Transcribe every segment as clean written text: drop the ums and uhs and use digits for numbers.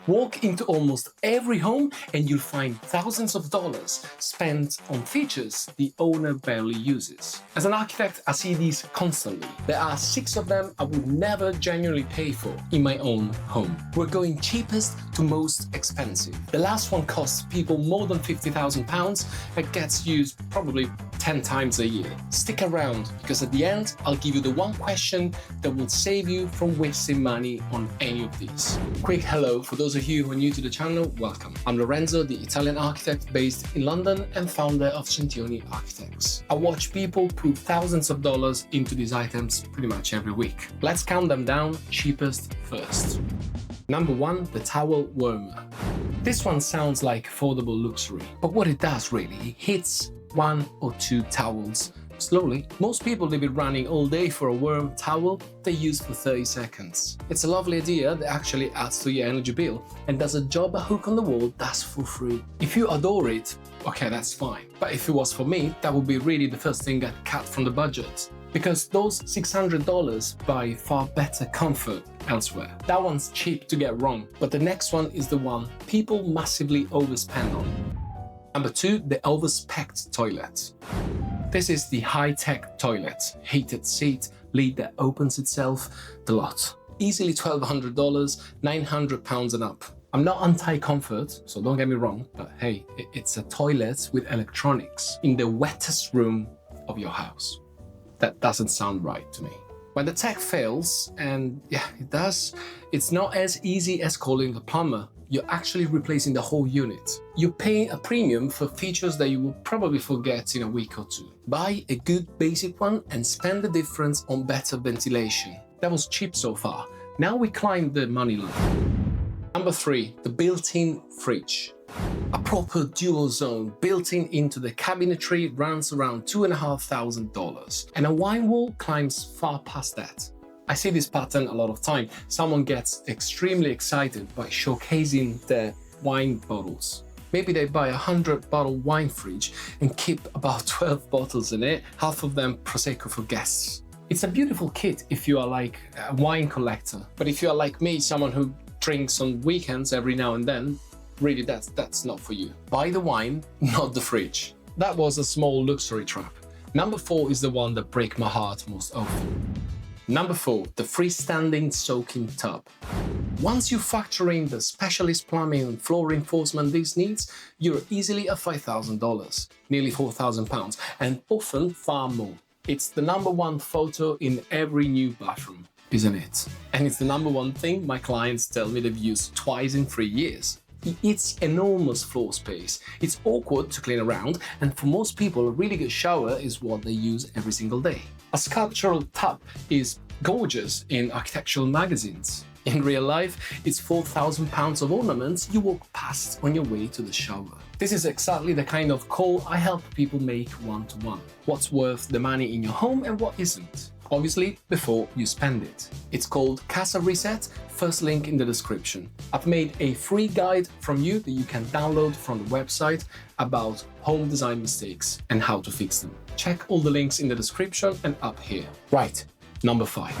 Walk into almost every home and you'll find thousands of dollars spent on features the owner barely uses. As an architect, I see these constantly. There are 6 of them I would never genuinely pay for in my own home. We're going cheapest to most expensive. The last one costs people more than £50,000 and gets used probably 10 times a year. Stick around, because at the end, I'll give you the one question that will save you from wasting money on any of these. Quick hello, for those of you who are new to the channel, welcome. I'm Lorenzo, the Italian architect based in London and founder of Centioni Architects. I watch people put thousands of dollars into these items pretty much every week. Let's count them down, cheapest first. Number 1, the towel warmer. This one sounds like affordable luxury, but what it does really, it hits 1 or 2 towels slowly. Most people leave it running all day for a warm towel they use for 30 seconds. It's a lovely idea that actually adds to your energy bill and does a job a hook on the wall does for free. If you adore it, okay, that's fine. But if it was for me, that would be really the first thing I'd cut from the budget. Because those $600 buy far better comfort elsewhere. That one's cheap to get wrong, but the next one is the one people massively overspend on. Number 2, the Spec'd toilet. This is the high-tech toilet, heated seat, lid that opens itself, the lot. Easily $1,200, £900 and up. I'm not anti-comfort, so don't get me wrong, but hey, it's a toilet with electronics in the wettest room of your house. That doesn't sound right to me. When the tech fails, and yeah, it does, it's not as easy as calling the plumber. You're actually replacing the whole unit. You pay a premium for features that you will probably forget in a week or 2. Buy a good basic one and spend the difference on better ventilation. That was cheap so far. Now we climb the money line. Number 3, the built-in fridge. A proper dual zone built-in into the cabinetry runs around $2,500, and a wine wall climbs far past that. I see this pattern a lot of time. Someone gets extremely excited by showcasing their wine bottles. Maybe they buy a 100-bottle wine fridge and keep about 12 bottles in it, half of them Prosecco for guests. It's a beautiful kit if you are like a wine collector, but if you are like me, someone who drinks on weekends every now and then, really that's not for you. Buy the wine, not the fridge. That was a small luxury trap. Number 4 is the one that breaks my heart most often. Number 4, the freestanding soaking tub. Once you factor in the specialist plumbing and floor reinforcement this needs, you're easily at $5,000, nearly £4,000, and often far more. It's the number 1 photo in every new bathroom, isn't it? And it's the number 1 thing my clients tell me they've used twice in 3 years. It's enormous floor space. It's awkward to clean around, and for most people, a really good shower is what they use every single day. A sculptural tub is gorgeous in architectural magazines. In real life, it's £4,000 of ornaments you walk past on your way to the shower. This is exactly the kind of call I help people make one-to-one. What's worth the money in your home and what isn't. Obviously, before you spend it. It's called CASA RESET, first link in the description. I've made a free guide from you that you can download from the website about home design mistakes and how to fix them. Check all the links in the description and up here. Right, number 5.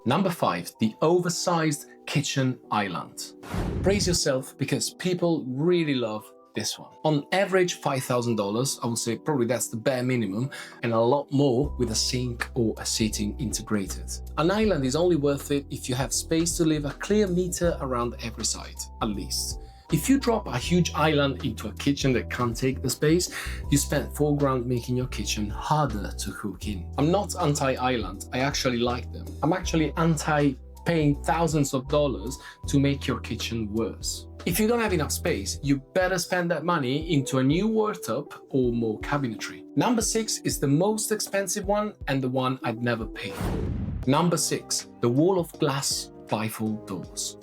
Number 5, the oversized kitchen island. Brace yourself because people really love this one. On average, $5,000, I would say probably that's the bare minimum, and a lot more with a sink or a seating integrated. An island is only worth it if you have space to leave a clear meter around every side, at least. If you drop a huge island into a kitchen that can't take the space, you spend $4,000 making your kitchen harder to cook in. I'm not anti-island, I actually like them. I'm actually anti-paying thousands of dollars to make your kitchen worse. If you don't have enough space, you better spend that money into a new worktop or more cabinetry. Number 6 is the most expensive one and the one I'd never pay for. Number 6, the wall of glass bifold doors.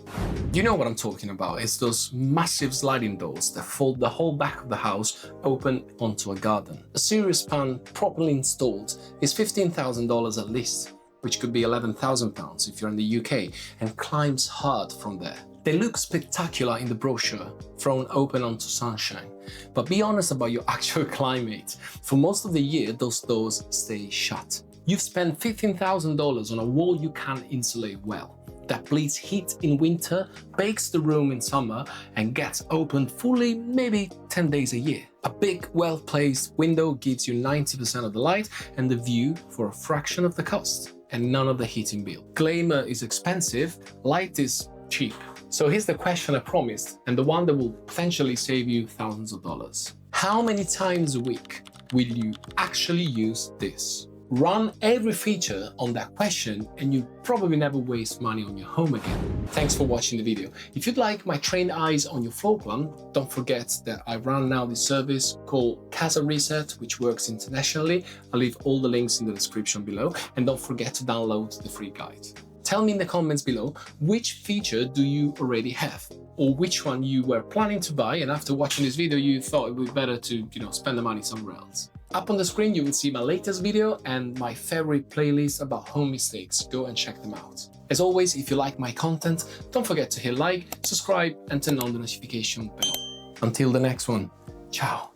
You know what I'm talking about. It's those massive sliding doors that fold the whole back of the house open onto a garden. A serious span properly installed is $15,000 at least, which could be £11,000 if you're in the UK, and climbs hard from there. They look spectacular in the brochure, thrown open onto sunshine. But be honest about your actual climate. For most of the year, those doors stay shut. You've spent $15,000 on a wall you can't insulate well. that bleeds heat in winter, bakes the room in summer, and gets opened fully maybe 10 days a year. A big, well-placed window gives you 90% of the light and the view for a fraction of the cost, and none of the heating bill. Glamour is expensive, light is cheap. So here's the question I promised, and the one that will potentially save you thousands of dollars. How many times a week will you actually use this? Run every feature on that question and you'll probably never waste money on your home again. Thanks for watching the video. If you'd like my trained eyes on your floor plan, don't forget that I run now this service called CASA RESET, which works internationally. I'll leave all the links in the description below, and don't forget to download the free guide. Tell me in the comments below which feature do you already have, or which one you were planning to buy and after watching this video you thought it would be better to, spend the money somewhere else. Up on the screen you will see my latest video and my favorite playlist about home mistakes. Go and check them out. As always, if you like my content, don't forget to hit like, subscribe and turn on the notification bell. Until the next one, ciao.